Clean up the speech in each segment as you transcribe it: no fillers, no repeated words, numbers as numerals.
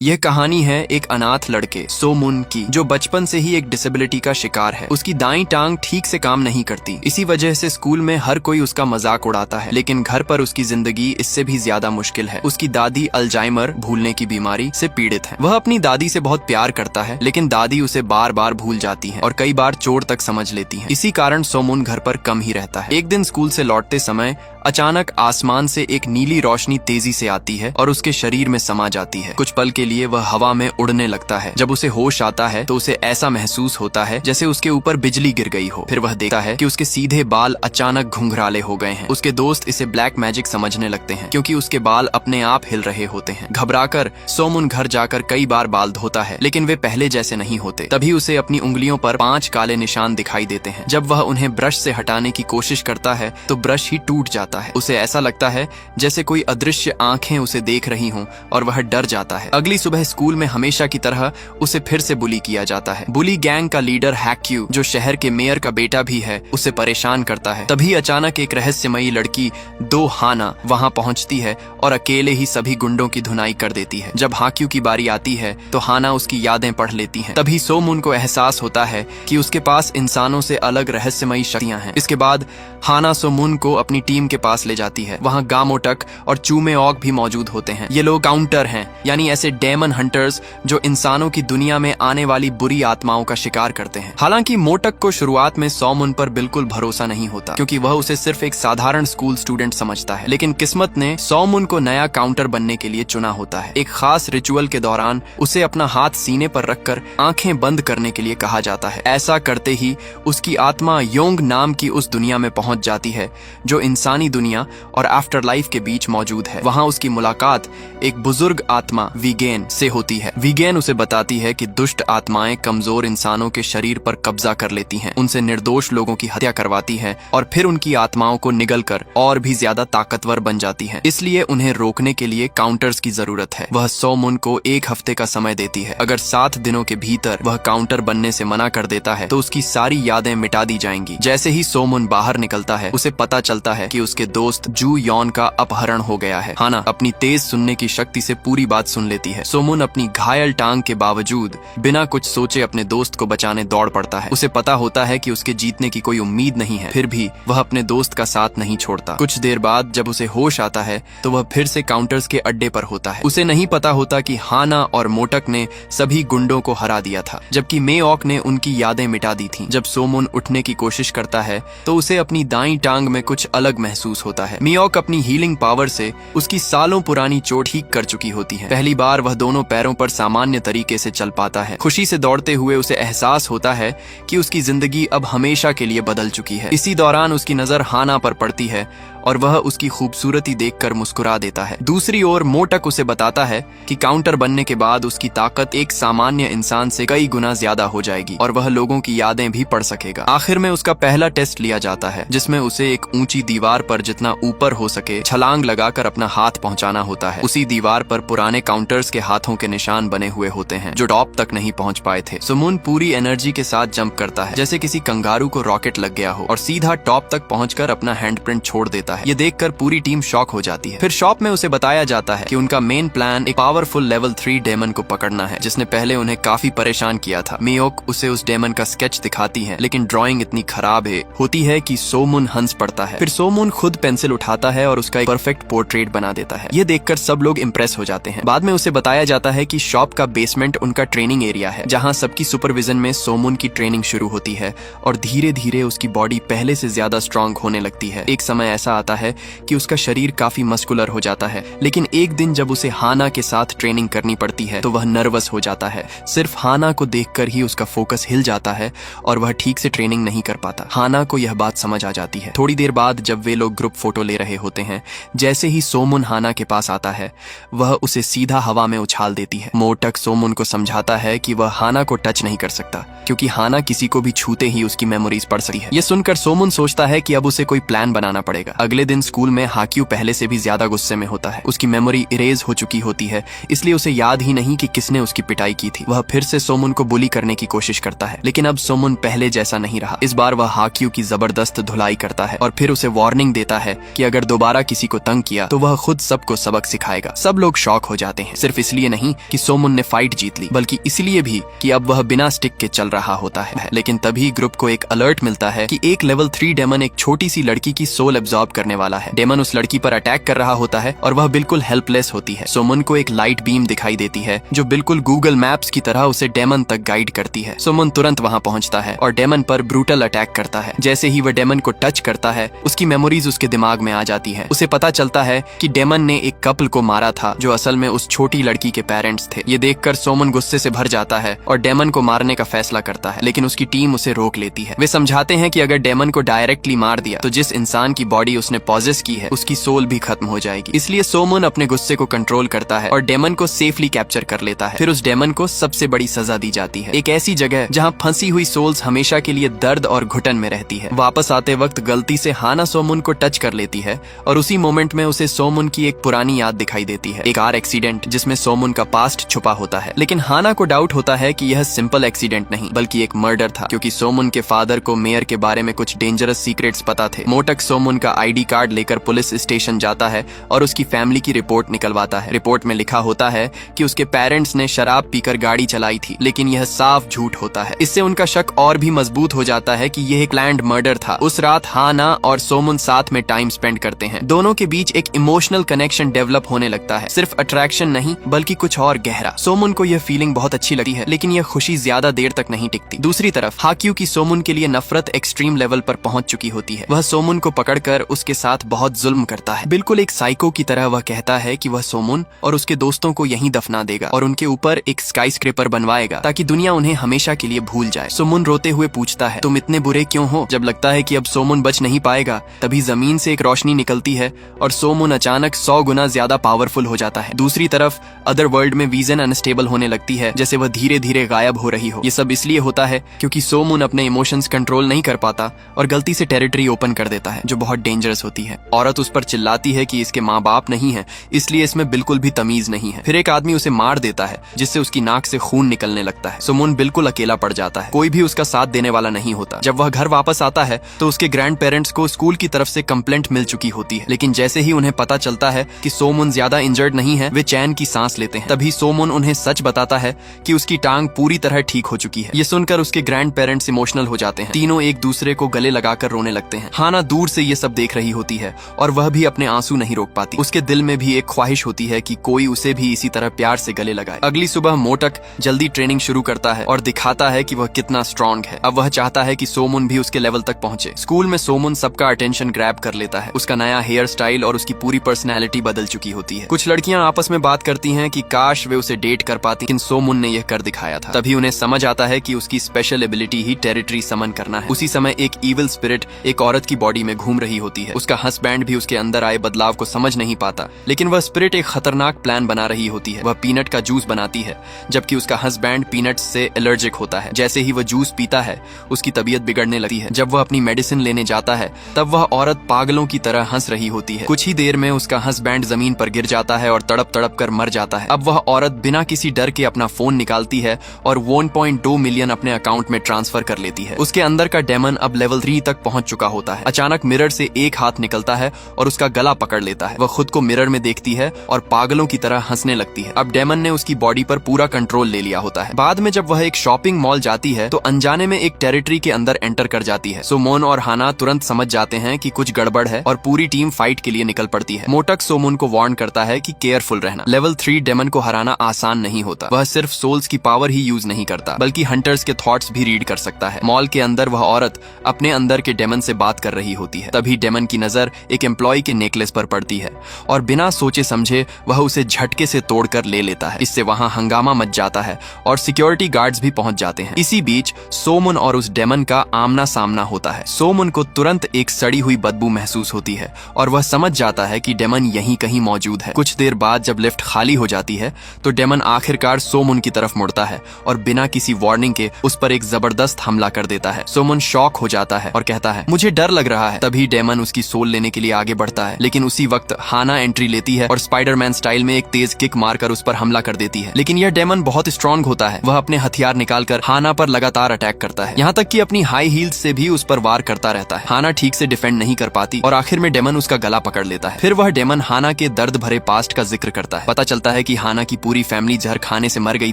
यह कहानी है एक अनाथ लड़के सोमुन की, जो बचपन से ही एक डिसेबिलिटी का शिकार है। उसकी दाईं टांग ठीक से काम नहीं करती। इसी वजह से स्कूल में हर कोई उसका मजाक उड़ाता है, लेकिन घर पर उसकी जिंदगी इससे भी ज्यादा मुश्किल है। उसकी दादी अल्जाइमर भूलने की बीमारी से पीड़ित है। वह अपनी दादी से बहुत प्यार करता है, लेकिन दादी उसे बार बार भूल जाती है और कई बार चोट तक समझ लेती है। इसी कारण सोमुन घर पर कम ही रहता है। एक दिन स्कूल से लौटते समय अचानक आसमान से एक नीली रोशनी तेजी से आती है और उसके शरीर में समा जाती है। कुछ पल के लिए वह हवा में उड़ने लगता है। जब उसे होश आता है तो उसे ऐसा महसूस होता है जैसे उसके ऊपर बिजली गिर गई हो। फिर वह देखता है कि उसके सीधे बाल अचानक घुंघराले हो गए हैं। उसके दोस्त इसे ब्लैक मैजिक समझने लगते हैं, क्योंकि उसके बाल अपने आप हिल रहे होते हैं। घबराकर सोमुन घर जाकर कई बार बाल धोता है, लेकिन वे पहले जैसे नहीं होते। तभी उसे अपनी उंगलियों पर 5 काले निशान दिखाई देते हैं। जब वह उन्हें ब्रश से हटाने की कोशिश करता है तो ब्रश ही टूट जाता है। उसे ऐसा लगता है जैसे कोई अदृश्य आंखें उसे देख रही हों और वह डर जाता है। अगली सुबह स्कूल में हमेशा की तरह उसे फिर से बुली किया जाता है। बुली गैंग का लीडर हैक्यू, जो शहर के मेयर का बेटा भी है, उसे परेशान करता है। तभी अचानक एक रहस्यमयी लड़की दो हाना वहां पहुंचती है और अकेले ही सभी गुंडों की धुनाई कर देती है। जब हैक्यू की बारी आती है तो हाना उसकी यादें पढ़ लेती है। तभी सोमुन को एहसास होता है कि उसके पास इंसानों से अलग रहस्यमयी शक्तियां हैं। इसके बाद हाना सोमुन को अपनी टीम के पास ले जाती है। वहां गामोटक और चूमे ऑग भी मौजूद होते हैं। ये लोग काउंटर हैं, यानी ऐसे डेमन हंटर्स जो इंसानों की दुनिया में आने वाली बुरी आत्माओं का शिकार करते हैं। हालांकि मोटक को शुरुआत में सोमुन पर बिल्कुल भरोसा नहीं होता, क्योंकि वह उसे सिर्फ एक साधारण स्कूल स्टूडेंट समझता है। लेकिन किस्मत ने सोमुन को नया काउंटर बनने के लिए चुना होता है। एक खास रिचुअल के दौरान उसे अपना हाथ सीने पर रखकर आंखें बंद करने के लिए कहा जाता है। ऐसा करते ही उसकी आत्मा योंग नाम की उस दुनिया में पहुंच जाती है जो इंसानी दुनिया और आफ्टर लाइफ के बीच मौजूद है। वहां उसकी मुलाकात एक बुजुर्ग आत्मा वीगेन से होती है। वीगेन उसे बताती है कि दुष्ट आत्माएं कमजोर इंसानों के शरीर पर कब्जा कर लेती हैं, उनसे निर्दोष लोगों की हत्या करवाती हैं और फिर उनकी आत्माओं को निगलकर और भी ज्यादा ताकतवर बन जाती हैं। इसलिए उन्हें रोकने के लिए काउंटर्स की जरूरत है। वह सोमुन को 1 हफ्ते का समय देती है। अगर 7 दिनों के भीतर वह काउंटर बनने से मना कर देता है तो उसकी सारी यादें मिटा दी जाएंगी। जैसे ही सोमुन बाहर निकलता है, उसे पता चलता है कि उसके दोस्त जू यॉन का अपहरण हो गया है। हाना अपनी तेज सुनने की शक्ति से पूरी बात सुन लेती है। सोमुन अपनी घायल टांग के बावजूद बिना कुछ सोचे अपने दोस्त को बचाने दौड़ पड़ता है। उसे पता होता है कि उसके जीतने की कोई उम्मीद नहीं है, फिर भी वह अपने दोस्त का साथ नहीं छोड़ता। कुछ देर बाद जब उसे होश आता है तो वह फिर से काउंटर्स के अड्डे पर होता है। उसे नहीं पता होता कि हाना और मोटक ने सभी गुंडों को हरा दिया था, जबकि मेओक ने उनकी यादें मिटा दी थी। जब सोमुन उठने की कोशिश करता है तो उसे अपनी दाईं टांग में कुछ अलग महसूस होता है। मेओक अपनी हीलिंग पावर से उसकी सालों पुरानी चोट ठीक कर चुकी होती है। पहली बार वह दोनों पैरों पर सामान्य तरीके से चल पाता है। खुशी से दौड़ते हुए उसे एहसास होता है कि उसकी जिंदगी अब हमेशा के लिए बदल चुकी है। इसी दौरान उसकी नजर हाना पर पड़ती है और वह उसकी खूबसूरती देखकर मुस्कुरा देता है। दूसरी ओर मोटक उसे बताता है कि काउंटर बनने के बाद उसकी ताकत एक सामान्य इंसान से कई गुना ज्यादा हो जाएगी और वह लोगों की यादें भी पढ़ सकेगा। आखिर में उसका पहला टेस्ट लिया जाता है, जिसमें उसे एक ऊंची दीवार पर जितना ऊपर हो सके छलांग लगाकर अपना हाथ पहुंचाना होता है। उसी दीवार पर पुराने काउंटर्स के हाथों के निशान बने हुए होते हैं, जो टॉप तक नहीं पहुंच पाए थे। सोमुन पूरी एनर्जी के साथ जंप करता है, जैसे किसी कंगारू को रॉकेट लग गया हो, और सीधा टॉप तक पहुंचकर अपना हैंडप्रिंट छोड़ देता है। ये देखकर पूरी टीम शॉक हो जाती है। फिर शॉप में उसे बताया जाता है कि उनका मेन प्लान एक पावरफुल लेवल 3 डेमन को पकड़ना है, जिसने पहले उन्हें काफी परेशान किया था। मेओक उसे उस डेमन का स्केच दिखाती है, लेकिन ड्राइंग इतनी खराब होती है कि सोमुन हंस पड़ता है। फिर सोमुन खुद पेंसिल उठाता है और उसका एक परफेक्ट पोर्ट्रेट बना देता है। ये देखकर सब लोग इम्प्रेस हो जाते हैं। बाद में उसे बताया जाता है कि शॉप का बेसमेंट उनका ट्रेनिंग एरिया है, जहाँ सबकी सुपरविजन में सोमुन की ट्रेनिंग शुरू होती है और धीरे धीरे उसकी बॉडी पहले से ज्यादा स्ट्रांग होने लगती है। एक समय ऐसा आता है कि उसका शरीर काफी मस्कुलर हो जाता है, लेकिन एक दिन जब उसे हाना के साथ ट्रेनिंग करनी पड़ती है तो वह नर्वस हो जाता है। सिर्फ हाना को देखकर ही उसका फोकस हिल जाता है और वह ठीक से ट्रेनिंग नहीं कर पाता। हाना को यह बात समझ आ जाती है। थोड़ी देर बाद जब वे लोग ग्रुप फोटो ले रहे होते हैं, जैसे ही सोमुन हाना के पास आता है, वह उसे सीधा हवा में उछाल देती है। मोटक सोमुन को समझाता है कि वह हाना को टच नहीं कर सकता, क्योंकि हाना किसी को भी छूते ही उसकी मेमोरीज पढ़ सकती है। यह सुनकर सोमुन सोचता है कि अब उसे कोई प्लान बनाना पड़ेगा। अगले दिन स्कूल में हाक्यू पहले से भी ज्यादा गुस्से में होता है। उसकी मेमोरी इरेज हो चुकी होती है, इसलिए उसे याद ही नहीं कि किसने उसकी पिटाई की थी। वह फिर से सोमुन को बुली करने की कोशिश करता है, लेकिन अब सोमुन पहले जैसा नहीं रहा। इस बार वह हाक्यू की जबरदस्त धुलाई करता है और फिर उसे वार्निंग देता है कि अगर दोबारा किसी को तंग किया तो वह खुद सबको सबक सिखाएगा। सब लोग शॉक हो जाते हैं, सिर्फ इसलिए नहीं कि सोमुन ने फाइट जीत ली, बल्कि इसलिए भी कि अब वह बिना स्टिक के चल रहा होता है। लेकिन तभी ग्रुप को एक अलर्ट मिलता है कि एक लेवल 3 डेमन एक छोटी सी लड़की की सोल एब्जॉर्ब करने वाला है। डेमन उस लड़की पर अटैक कर रहा होता है और वह बिल्कुल हेल्पलेस होती है। सोमुन को एक लाइट बीम दिखाई देती है जो बिल्कुल गूगल मैप्स की तरह उसे डेमन तक गाइड करती है। सोमुन तुरंत वहां पहुंचता है और डेमन पर ब्रूटल अटैक करता है। जैसे ही वह डेमन को टच करता है, उसकी मेमोरीज उसके दिमाग में आ जाती है। उसे पता चलता है कि डेमन ने एक कपल को मारा था जो असल में उस छोटी लड़की के पेरेंट्स थे। ये देखकर सोमुन गुस्से से भर जाता है और डेमन को मारने का फैसला करता है, लेकिन उसकी टीम उसे रोक लेती है। वे समझाते हैं कि अगर डेमन को डायरेक्टली मार दिया तो जिस इंसान की बॉडी उसने पॉजेस की है उसकी सोल भी खत्म हो जाएगी। इसलिए सोमुन अपने गुस्से को कंट्रोल करता है और डेमन को सेफली कैप्चर कर लेता है। फिर उस डेमन को सबसे बड़ी सजा दी जाती है, एक ऐसी जगह जहाँ फंसी हुई सोल्स हमेशा के लिए दर्द और घुटन में रहती है। वापस आते वक्त गलती से हाना सोमुन को टच कर लेती है और उसी मोमेंट में उसे सोमुन की एक पुरानी याद दिखाई देती है, एक कार एक्सीडेंट जिसमें सोमुन का पास्ट छुपा होता है। लेकिन हाना को डाउट होता है कि यह सिंपल एक्सीडेंट नहीं बल्कि एक मर्डर था, क्योंकि सोमुन के फादर को मेयर के बारे में कुछ डेंजरस सीक्रेट्स पता थे। मोटक सोमुन का आईडी कार्ड लेकर पुलिस स्टेशन जाता है और उसकी फैमिली की रिपोर्ट निकलवाता है। रिपोर्ट में लिखा होता है कि उसके पेरेंट्स ने शराब पीकर गाड़ी चलाई थी, लेकिन यह साफ झूठ होता है। इससे उनका शक और भी मजबूत हो जाता है कि यह एक प्लान्ड मर्डर था। उस रात हाना और सोमुन साथ में टाइम स्पेंड करते हैं। दोनों के बीच एक इमोशनल कनेक्शन डेवलप होने लगता है, सिर्फ अट्रैक्शन नहीं बल्कि कुछ और गहरा। सोमुन को यह फीलिंग बहुत अच्छी लगती है, लेकिन यह खुशी ज्यादा देर तक नहीं टिकती। दूसरी तरफ हाक्यू की सोमुन के लिए नफरत एक्सट्रीम लेवल पर पहुंच चुकी होती है। वह सोमुन को पकड़कर उसके साथ बहुत जुल्म करता है। बिल्कुल एक साइको की तरह वह कहता है कि वह सोमुन और उसके दोस्तों को यहीं दफना देगा और उनके ऊपर एक स्काई स्क्रैपर बनवाएगा ताकि दुनिया उन्हें हमेशा के लिए भूल जाए। सोमुन रोते हुए पूछता है, तुम इतने बुरे क्यों हो? जब लगता है कि अब सोमुन बच नहीं पाएगा, तभी जमीन से एक रोशनी निकलती है और सोमुन अचानक 100 गुना ज्यादा पावरफुल हो जाता है। दूसरी तरफ अदर वर्ल्ड में विजन अनस्टेबल होने लगती है, जैसे वह धीरे धीरे गायब हो रही हो। ये सब इसलिए होता है क्योंकि सोमुन अपने इमोशंस कंट्रोल नहीं कर पाता और गलती से टेरिटरी ओपन कर देता है, जो बहुत डेंजरस होती है। औरत उस पर चिल्लाती है कि इसके माँ बाप नहीं है, इसलिए इसमें बिल्कुल भी तमीज नहीं है। फिर एक आदमी उसे मार देता है, जिससे उसकी नाक से खून निकलने लगता है। सोमुन बिल्कुल अकेला पड़ जाता है, कोई भी उसका साथ देने वाला नहीं होता। जब वह घर वापस आता है तो उसके ग्रैंड पेरेंट्स को स्कूल की तरफ से कंप्लेंट मिल चुकी होती है, लेकिन जैसे ही उन्हें पता चलता है कि सोमुन ज्यादा इंजर्ड नहीं है, वे चैन की सांस लेते हैं। तभी सोमुन उन्हें सच बताता है कि उसकी टांग पूरी तरह ठीक हो चुकी है। ये सुनकर उसके ग्रैंड पेरेंट्स इमोशनल हो जाते हैं। तीनों एक दूसरे को गले लगाकर रोने लगते हैं। हाना दूर से ये सब देख रही होती है और वह भी अपने आंसू नहीं रोक पाती। उसके दिल में भी एक ख्वाहिश होती है कि कोई उसे भी इसी तरह प्यार से गले लगाए। अगली सुबह मोटक जल्दी ट्रेनिंग शुरू करता है और दिखाता है कि वह कितना स्ट्रॉन्ग है। अब वह चाहता है कि सोमुन भी उसके लेवल तक पहुंचे। स्कूल में सोमुन सबका अटेंशन ग्रैब कर लेता है। उसका नया हेयर स्टाइल और उसकी पूरी पर्सनैलिटी बदल चुकी होती है। कुछ लड़कियां आपस में बात करती हैं कि काश वे उसे डेट कर पाती, लेकिन सोमुन ने यह कर दिखाया था। तभी उन्हें समझ आता है कि उसकी स्पेशल एबिलिटी ही टेरिटरी समन करना है। उसी समय एक इविल स्पिरिट एक औरत की बॉडी में घूम रही होती है। उसका हस्बैंड भी उसके अंदर आए बदलाव को समझ नहीं पाता, लेकिन वह स्पिरिट एक खतरनाक प्लान बना रही होती है। वह पीनट का जूस बनाती है, जबकि उसका हस्बैंड पीनट्स से एलर्जिक होता है। जैसे ही वह जूस पीता है, उसकी तबीयत बिगड़ने लगती है। जब वह अपनी मेडिसिन लेने जाता है, तब वह औरत पागलों की तरह हंस रही होती है। कुछ ही देर में उसका हस्बैंड जमीन पर गिर जाता है और तड़प तड़प कर मर जाता है। अब वह औरत बिना किसी डर के अपना फोन निकालती है और 1.2 मिलियन अपने अकाउंट में ट्रांसफर कर लेती है। उसके अंदर का डेमन अब लेवल 3 तक पहुंच चुका होता है। अचानक मिरर से एक हाथ निकलता है और उसका गला पकड़ लेता है। वह खुद को मिरर में देखती है और पागलों की तरह हंसने लगती है। अब डेमन ने उसकी बॉडी पर पूरा कंट्रोल ले लिया होता है। बाद में जब वह एक शॉपिंग मॉल जाती है तो अनजाने में एक टेरिटरी के अंदर एंटर कर जाती है। सोमुन और हाना तुरंत समझ जाते हैं कि कुछ गड़बड़ है और पूरी टीम फाइट के लिए निकल पड़ती है। मोटक सोमुन को वार्न करता है कि केयरफुल रहना। लेवल 3 डेमन को हराना आसान नहीं होता। वह सिर्फ सोल्स की पावर ही यूज नहीं करता, बल्कि हंटर्स के थॉट्स भी रीड कर सकता है। मॉल के अंदर वह औरत अपने अंदर के डेमन से बात कर रही होती है। तभी डेमन की नजर एक एम्प्लॉय के नेकलेस पर पड़ती है और बिना सोचे समझे वह उसे झटके से तोड़कर ले लेता है। इससे वहां हंगामा मच जाता है और सिक्योरिटी गार्ड्स भी पहुंच जाते हैं। इसी बीच सोमुन और उस डेमन का आमना सामना होता है। सोमुन को तुरंत एक सड़ी हुई बदबू महसूस होती है और वह समझ जाता है कि डेमन यहीं कहीं मौजूद है। कुछ देर बाद जब लिफ्ट खाली हो जाती है तो डेमन आखिरकार सोमुन की तरफ मुड़ता है और बिना किसी वार्निंग के उस पर एक जबरदस्त हमला कर देता है। सोमुन शॉक हो जाता है और कहता है, मुझे डर लग रहा है। तभी डेमन उसकी उसकी सोल लेने के लिए आगे बढ़ता है, लेकिन उसी वक्त हाना एंट्री लेती है और स्पाइडरमैन स्टाइल में एक तेज किक मारकर उस पर हमला कर देती है। लेकिन यह डेमन बहुत स्ट्रांग होता है, वह अपने हथियार निकालकर हाना पर लगातार अटैक करता है, यहाँ तक कि अपनी हाई हील्स से भी उस पर वार करता रहता है। हाना ठीक से डिफेंड नहीं कर पाती और आखिर में डेमन उसका गला पकड़ लेता है। फिर वह डेमन हाना के दर्द भरे पास्ट का जिक्र करता है। पता चलता है कि हाना की पूरी फैमिली जहर खाने से मर गई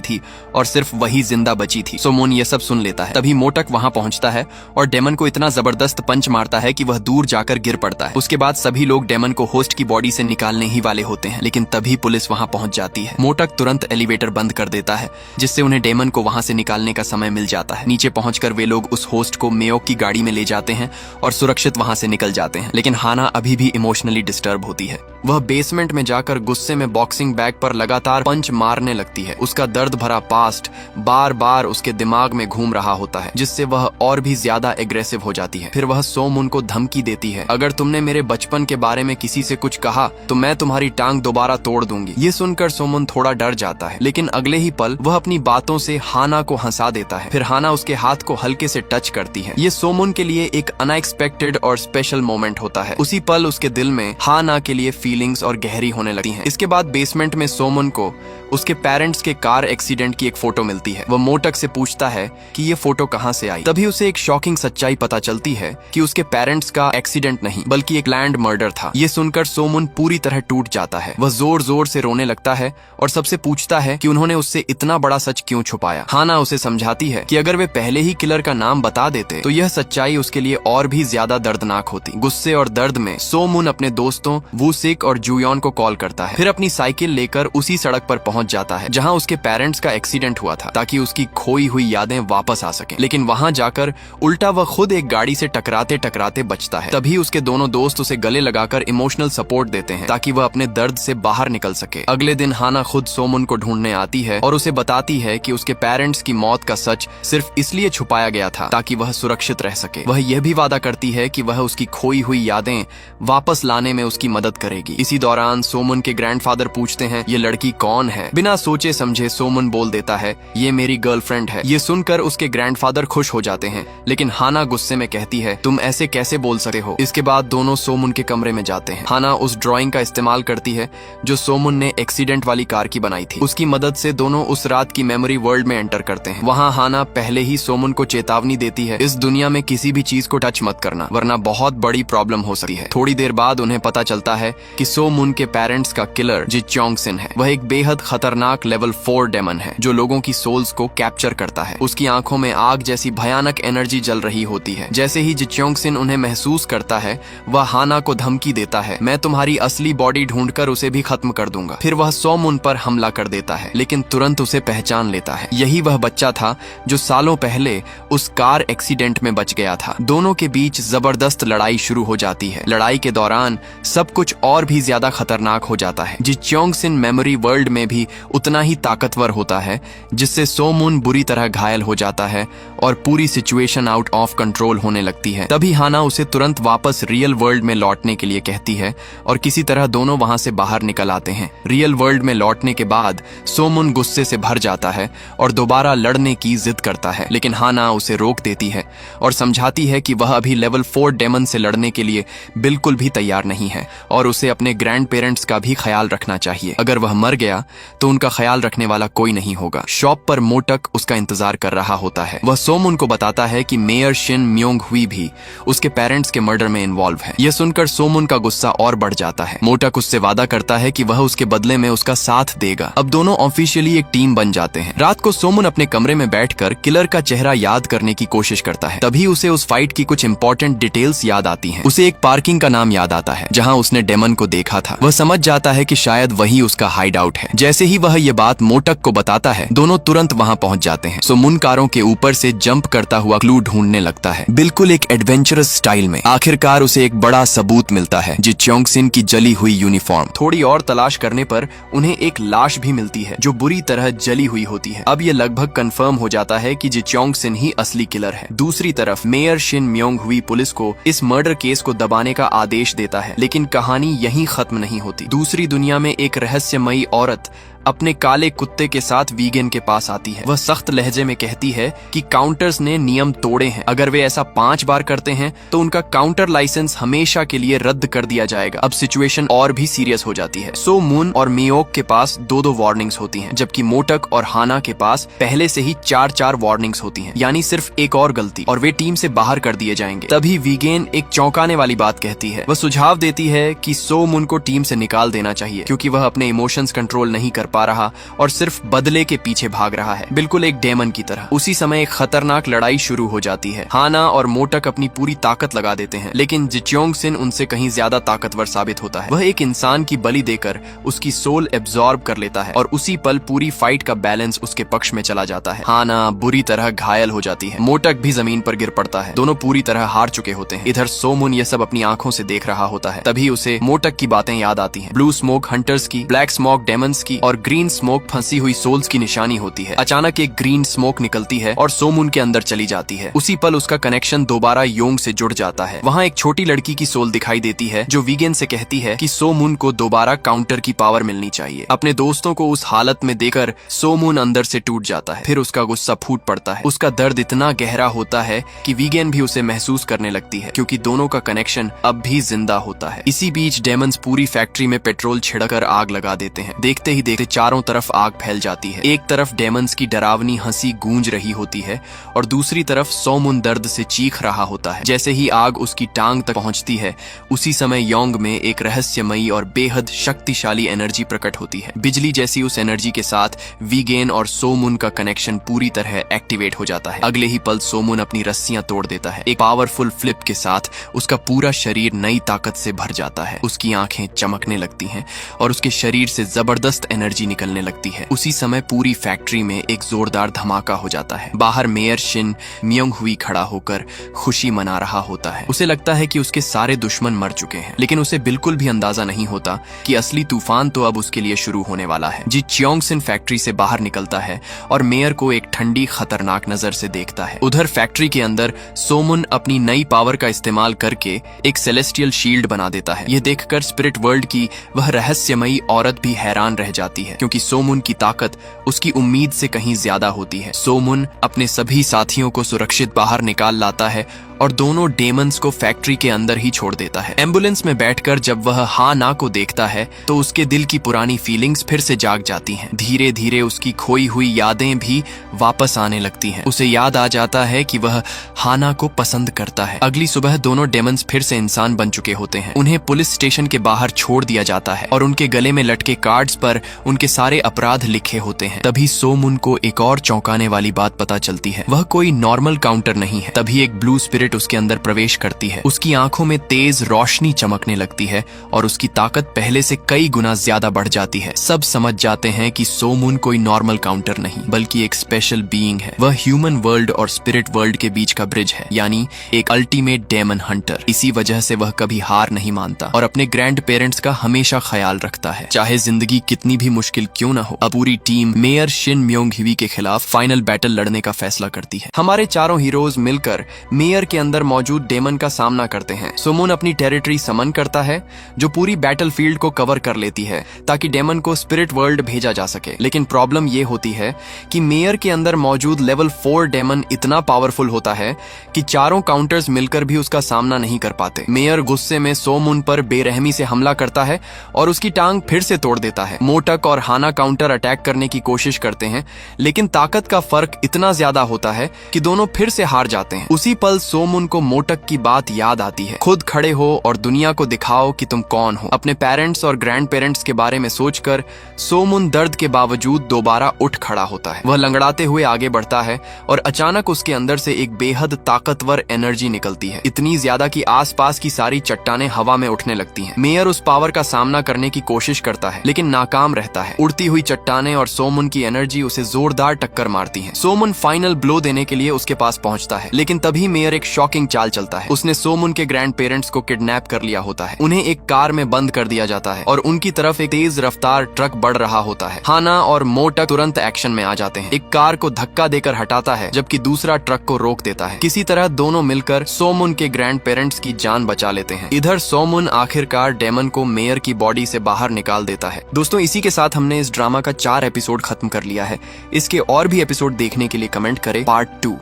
थी और सिर्फ वही जिंदा बची थी। सो मून ये सब सुन लेता है। तभी मोटक वहां पहुंचता है और डेमन को इतना जबरदस्त पंच मारता है कि वह दूर जाकर गिर पड़ता है। उसके बाद सभी लोग डेमन को होस्ट की बॉडी से निकालने ही वाले होते हैं, लेकिन तभी पुलिस वहां पहुंच जाती है। मोटक तुरंत एलिवेटर बंद कर देता है, जिससे उन्हें डेमन को वहां से निकालने का समय मिल जाता है। नीचे पहुंचकर वे लोग उस होस्ट को मेयो की गाड़ी में ले जाते हैं और सुरक्षित वहां से निकल जाते हैं। लेकिन हाना अभी भी इमोशनली डिस्टर्ब होती है। वह बेसमेंट में जाकर गुस्से में बॉक्सिंग बैग पर लगातार पंच मारने लगती है। उसका दर्द भरा पास्ट बार बार उसके दिमाग में घूम रहा होता है, जिससे वह और भी ज्यादा एग्रेसिव हो जाती है। फिर वह सो मून को धमकी देती है, अगर तुमने मेरे बचपन के बारे में किसी से कुछ कहा तो मैं तुम्हारी टांग दोबारा तोड़ दूंगी। ये सुनकर सो मून थोड़ा डर जाता है, लेकिन अगले ही पल वह अपनी बातों से हाना को हंसा देता है। फिर हाना उसके हाथ को हल्के से टच करती है। ये सो मून के लिए एक अनएक्सपेक्टेड और स्पेशल मोमेंट होता है। उसी पल उसके दिल में हाना के लिए फीलिंग्स और गहरी होने लगती हैं। इसके बाद बेसमेंट में सो मून को उसके पेरेंट्स के कार एक्सीडेंट की एक फोटो मिलती है। वह मोटक से पूछता है कि ये फोटो कहां से आई। तभी उसे एक शॉकिंग सच्चाई पता चलती है कि उसके पेरेंट्स का एक्सीडेंट नहीं बल्कि एक लैंड मर्डर था। ये सुनकर सो मून पूरी तरह टूट जाता है। वह जोर जोर से रोने लगता है और सबसे पूछता है कि उन्होंने उससे इतना बड़ा सच क्यों छुपाया। हाना उसे समझाती है कि अगर वे पहले ही किलर का नाम बता देते तो यह सच्चाई उसके लिए और भी ज्यादा दर्दनाक होती। गुस्से और दर्द में सो मून अपने दोस्तों वूसिक और जुयोन को कॉल करता है। फिर अपनी साइकिल लेकर उसी सड़क पर पहुंच जाता है जहां उसके पेरेंट्स का एक्सीडेंट हुआ था, ताकि उसकी खोई हुई यादें वापस आ सकें। लेकिन वहां जाकर उल्टा वह खुद एक गाड़ी से टकराते टकराते बचता है। तभी उसके दोनों दोस्त उसे गले लगाकर इमोशनल सपोर्ट देते हैं ताकि वह अपने दर्द से बाहर निकल सके। अगले दिन हाना खुद सो मून को ढूंढने आती है और उसे बताती है कि उसके पेरेंट्स की मौत का सच सिर्फ इसलिए छुपाया गया था ताकि वह सुरक्षित रह सके। वह यह भी वादा करती है कि वह उसकी खोई हुई यादें वापस लाने में उसकी मदद करेगी। इसी दौरान सो मून के ग्रैंडफादर पूछते हैं, ये लड़की कौन है? बिना सोचे समझे सो मून बोल देता है, ये मेरी गर्लफ्रेंड है। ये सुनकर उसके ग्रैंडफादर खुश हो जाते हैं, लेकिन हाना गुस्से में कहती है, तुम ऐसे कैसे बोल सकते हो? इसके बाद दोनों सो मून के कमरे में जाते हैं। हाना उस ड्राइंग का इस्तेमाल करती है जो सो मून ने एक्सीडेंट वाली कार की बनाई थी। उसकी मदद से दोनों उस रात की मेमोरी वर्ल्ड में एंटर करते हैं। वहाँ हाना पहले ही सो मून को चेतावनी देती है, इस दुनिया में किसी भी चीज को टच मत करना वरना बहुत बड़ी प्रॉब्लम हो सकती है। थोड़ी देर बाद उन्हें पता चलता है कि सो मून के पेरेंट्स का किलर जी चोंगसिन है। वह एक बेहद खतरनाक लेवल 4 डेमन है जो लोगों की सोल्स को कैप्चर करता है। उसकी आंखों में आग जैसी भयानक एनर्जी जल रही होती है। जैसे ही जी चोंगसिन उन्हें महसूस करता है, वह हाना को धमकी देता है, मैं तुम्हारी असली बॉडी ढूंढकर उसे भी खत्म कर दूंगा। फिर वह सो मून पर हमला कर देता है, लेकिन तुरंत उसे पहचान लेता है। यही वह बच्चा था जो सालों पहले उस कार एक्सीडेंट में बच गया था। दोनों के बीच जबरदस्त लड़ाई शुरू हो जाती है। लड़ाई के दौरान सब कुछ और भी ज्यादा खतरनाक हो जाता है। जी चोंगसिन मेमोरी वर्ल्ड में भी उतना ही ताकतवर होता है, जिससे सो मून बुरी तरह घायल हो जाता है और पूरी सिचुएशन आउट ऑफ कंट्रोल होने लगती है। तभी हाना उसे तुरंत वापस रियल वर्ल्ड में लौटने के लिए कहती है और किसी तरह दोनों वहां से बाहर निकल आते हैं। रियल वर्ल्ड में लौटने के बाद सो मून गुस्से से भर जाता है और दोबारा लड़ने की जिद करता है, लेकिन हाना उसे रोक देती है और समझाती है कि वह अभी लेवल 4 डेमन से लड़ने के लिए बिल्कुल भी तैयार नहीं है और उसे अपने ग्रैंड पेरेंट्स का भी ख्याल रखना चाहिए। अगर वह मर गया तो उनका ख्याल रखने वाला कोई नहीं होगा। शॉप पर मोटक उसका इंतजार कर रहा होता है। वह सो मून को बताता है कि मेयर शिन म्योंग हुई भी उसके पेरेंट्स के मर्डर में इन्वॉल्व है। यह सुनकर सो मून का गुस्सा और बढ़ जाता है। मोटक उससे वादा करता है कि वह उसके बदले में उसका साथ देगा। अब दोनों ऑफिशियली एक टीम बन जाते हैं। रात को सो मून अपने कमरे में बैठकर किलर का चेहरा याद करने की कोशिश करता है। तभी उसे उस फाइट की कुछ इंपॉर्टेंट डिटेल्स याद आती हैं। उसे एक पार्किंग का नाम याद आता है जहां उसने डेमन को देखा था। वह समझ जाता है कि शायद वही उसका हाइड आउट है। जैसे ही वह ये बात मोटक को बताता है, दोनों तुरंत वहां पहुंच जाते हैं। सो मून कारों के ऊपर से जंप करता हुआ क्लू ढूंढने लगता है, बिल्कुल एक एडवेंचरस स्टाइल में। आखिरकार उसे एक बड़ा सबूत मिलता है, जी चोंगसिन की जली हुई यूनिफॉर्म। थोड़ी और तलाश करने पर उन्हें एक लाश भी मिलती है जो बुरी तरह जली हुई होती है। अब ये लगभग कंफर्म हो जाता है कि जी चोंगसिन ही असली किलर है। दूसरी तरफ मेयर शिन म्योंग हुई पुलिस को इस मर्डर केस को दबाने का आदेश देता है, लेकिन कहानी यहीं खत्म नहीं होती। दूसरी दुनिया में एक रहस्यमयी औरत अपने काले कुत्ते के साथ वीगन के पास आती है। वह सख्त लहजे में कहती है कि काउंटर्स ने नियम तोड़े हैं, अगर वे ऐसा 5 बार करते हैं तो उनका काउंटर लाइसेंस हमेशा के लिए रद्द कर दिया जाएगा। अब सिचुएशन और भी सीरियस हो जाती है। सो मून और मियोक के पास 2-2 वार्निंग्स होती हैं, जबकि मोटक और हाना के पास पहले से ही 4-4 वार्निंग्स होती हैं, यानी सिर्फ एक और गलती और वे टीम से बाहर कर दिए जाएंगे। तभी वीगेन एक चौंकाने वाली बात कहती है। वह सुझाव देती है कि सो मून को टीम से निकाल देना चाहिए, क्योंकि वह अपने इमोशंस कंट्रोल नहीं कर पा रहा और सिर्फ बदले के पीछे भाग रहा है, बिल्कुल एक डेमन की तरह। उसी समय एक खतरनाक लड़ाई शुरू हो जाती है। हाना और मोटक अपनी पूरी ताकत लगा देते हैं, लेकिन जिच्योंगसिन उनसे कहीं ज्यादा ताकतवर साबित होता है। वह एक इंसान की बलि देकर उसकी सोल एब्जॉर्ब कर लेता है और उसी पल पूरी फाइट का बैलेंस उसके पक्ष में चला जाता है। हाना बुरी तरह घायल हो जाती है, मोटक भी जमीन पर गिर पड़ता है। दोनों पूरी तरह हार चुके होते हैं। इधर सो मून यह सब अपनी आंखों से देख रहा होता है। तभी उसे मोटक की बातें याद आती हैं। ब्लू स्मोक हंटर्स की, ब्लैक स्मोक डेमंस की और ग्रीन स्मोक फंसी हुई सोल्स की निशानी होती है। अचानक एक ग्रीन स्मोक निकलती है और सो मून के अंदर चली जाती है। उसी पल उसका कनेक्शन दोबारा योंग से जुड़ जाता है। वहाँ एक छोटी लड़की की सोल दिखाई देती है जो वीगन से कहती है कि सो मून को दोबारा काउंटर की पावर मिलनी चाहिए। अपने दोस्तों को उस हालत में देखकर सो मून अंदर से टूट जाता है। फिर उसका गुस्सा फूट पड़ता है। उसका दर्द इतना गहरा होता है कि वीगन भी उसे महसूस करने लगती है, क्योंकि दोनों का कनेक्शन अब भी जिंदा होता है। इसी बीच डेमंस पूरी फैक्ट्री में पेट्रोल छिड़कर आग लगा देते हैं। देखते ही देखते चारों तरफ आग फैल जाती है। एक तरफ डेमंस की डरावनी हंसी गूंज रही होती है और दूसरी तरफ सो मून दर्द से चीख रहा होता है। जैसे ही आग उसकी टांग तक पहुंचती है, उसी समय योंग में एक रहस्यमयी और बेहद शक्तिशाली एनर्जी प्रकट होती है। बिजली जैसी उस एनर्जी के साथ वीगेन और सो मून का कनेक्शन पूरी तरह एक्टिवेट हो जाता है। अगले ही पल सो मून अपनी रस्सियां तोड़ देता है। एक पावरफुल फ्लिप के साथ उसका पूरा शरीर नई ताकत से भर जाता है। उसकी आंखें चमकने लगती हैं और उसके शरीर से जबरदस्त एनर्जी निकलने लगती है। उसी समय पूरी फैक्ट्री में एक जोरदार धमाका हो जाता है। बाहर मेयर शिन म्योंग हुई खड़ा होकर खुशी मना रहा होता है। उसे लगता है कि उसके सारे दुश्मन मर चुके हैं, लेकिन उसे बिल्कुल भी अंदाजा नहीं होता कि असली तूफान तो अब उसके लिए शुरू होने वाला है। जी च्योंगसिन फैक्ट्री से बाहर निकलता है और मेयर को एक ठंडी खतरनाक नजर से देखता है। उधर फैक्ट्री के अंदर सो मून अपनी नई पावर का इस्तेमाल करके एक सेलेस्टियल शील्ड बना देता है। यह देखकर स्पिरिट वर्ल्ड की वह रहस्यमयी औरत भी हैरान रह जाती है, क्योंकि सो मून की ताकत उसकी उम्मीद से कहीं ज्यादा होती है। सो मून अपने सभी साथियों को सुरक्षित बाहर निकाल लाता है और दोनों डेमंस को फैक्ट्री के अंदर ही छोड़ देता है। एम्बुलेंस में बैठकर जब वह हा ना को देखता है तो उसके दिल की पुरानी फीलिंग्स फिर से जाग जाती हैं। धीरे धीरे उसकी खोई हुई यादें भी वापस आने लगती हैं। उसे याद आ जाता है कि वह हाना को पसंद करता है। अगली सुबह दोनों डेमंस फिर से इंसान बन चुके होते हैं। उन्हें पुलिस स्टेशन के बाहर छोड़ दिया जाता है और उनके गले में लटके कार्ड्स पर उनके सारे अपराध लिखे होते हैं। तभी सो मून को एक और चौंकाने वाली बात पता चलती है। वह कोई नॉर्मल काउंटर नहीं है। तभी एक ब्लू स्पिरिट उसके अंदर प्रवेश करती है। उसकी आंखों में तेज रोशनी चमकने लगती है और उसकी ताकत पहले से कई गुना ज्यादा बढ़ जाती है। सब समझ जाते हैं कि सो मून कोई नॉर्मल काउंटर नहीं बल्कि एक स्पेशल बीइंग है। वह ह्यूमन वर्ल्ड और स्पिरिट वर्ल्ड के बीच का ब्रिज है, यानी एक अल्टीमेट डेमन हंटर। इसी वजह से वह कभी हार नहीं मानता और अपने ग्रैंड पेरेंट्स का हमेशा ख्याल रखता है, चाहे जिंदगी कितनी भी मुश्किल क्यों न हो। अब पूरी टीम मेयर शिन म्योंग हिवी के खिलाफ फाइनल बैटल लड़ने का फैसला करती है। हमारे चारों हीरोज मिलकर मेयर के अंदर मौजूद डेमन का सामना करते हैं। सो मून अपनी टेरिटरी समन करता है जो पूरी बैटलफील्ड को कवर कर लेती है ताकि डेमन को स्पिरिट वर्ल्ड भेजा जा सके। लेकिन प्रॉब्लम ये होती है कि मेयर के अंदर मौजूद लेवल 4 डेमन इतना पावरफुल होता है कि चारों काउंटर्स मिलकर भी उसका सामना नहीं कर पाते। मेयर गुस्से में सो मून पर बेरहमी से हमला करता है और उसकी टांग फिर से तोड़ देता है। मोटक और हाना काउंटर अटैक करने की कोशिश करते हैं, लेकिन ताकत का फर्क इतना ज्यादा होता है कि दोनों फिर से हार जाते हैं। उसी पल सो मून को मोटक की बात याद आती है। खुद खड़े हो और दुनिया को दिखाओ कि तुम कौन हो। अपने पेरेंट्स और ग्रैंड पेरेंट्स के बारे में सोचकर सो मून दर्द के बावजूद दोबारा उठ खड़ा होता है। वह लंगड़ाते हुए आगे बढ़ता है और अचानक उसके अंदर से एक बेहद ताकतवर एनर्जी निकलती है, इतनी ज्यादा कि आसपास की सारी चट्टानें हवा में उठने लगती हैं। मेयर उस पावर का सामना करने की कोशिश करता है, लेकिन नाकाम रहता है। उड़ती हुई चट्टानें और सो मून की एनर्जी उसे जोरदार टक्कर मारती है। सो मून फाइनल ब्लो देने के लिए उसके पास पहुंचता है, लेकिन तभी मेयर एक शॉकिंग चाल चलता है। उसने सोमुन के ग्रैंड पेरेंट्स को किडनैप कर लिया होता है। उन्हें एक कार में बंद कर दिया जाता है और उनकी तरफ एक तेज रफ्तार ट्रक बढ़ रहा होता है। हाना और मोटक तुरंत एक्शन में आ जाते हैं। एक कार को धक्का देकर हटाता है जबकि दूसरा ट्रक को रोक देता है। किसी तरह दोनों मिलकर सोमुन के ग्रैंड पेरेंट्स की जान बचा लेते हैं। इधर सोमुन आखिरकार डेमन को मेयर की बॉडी से बाहर निकाल देता है। दोस्तों, इसी के साथ हमने इस ड्रामा का 4 एपिसोड खत्म कर लिया है। इसके और भी एपिसोड देखने के लिए कमेंट करें पार्ट 2।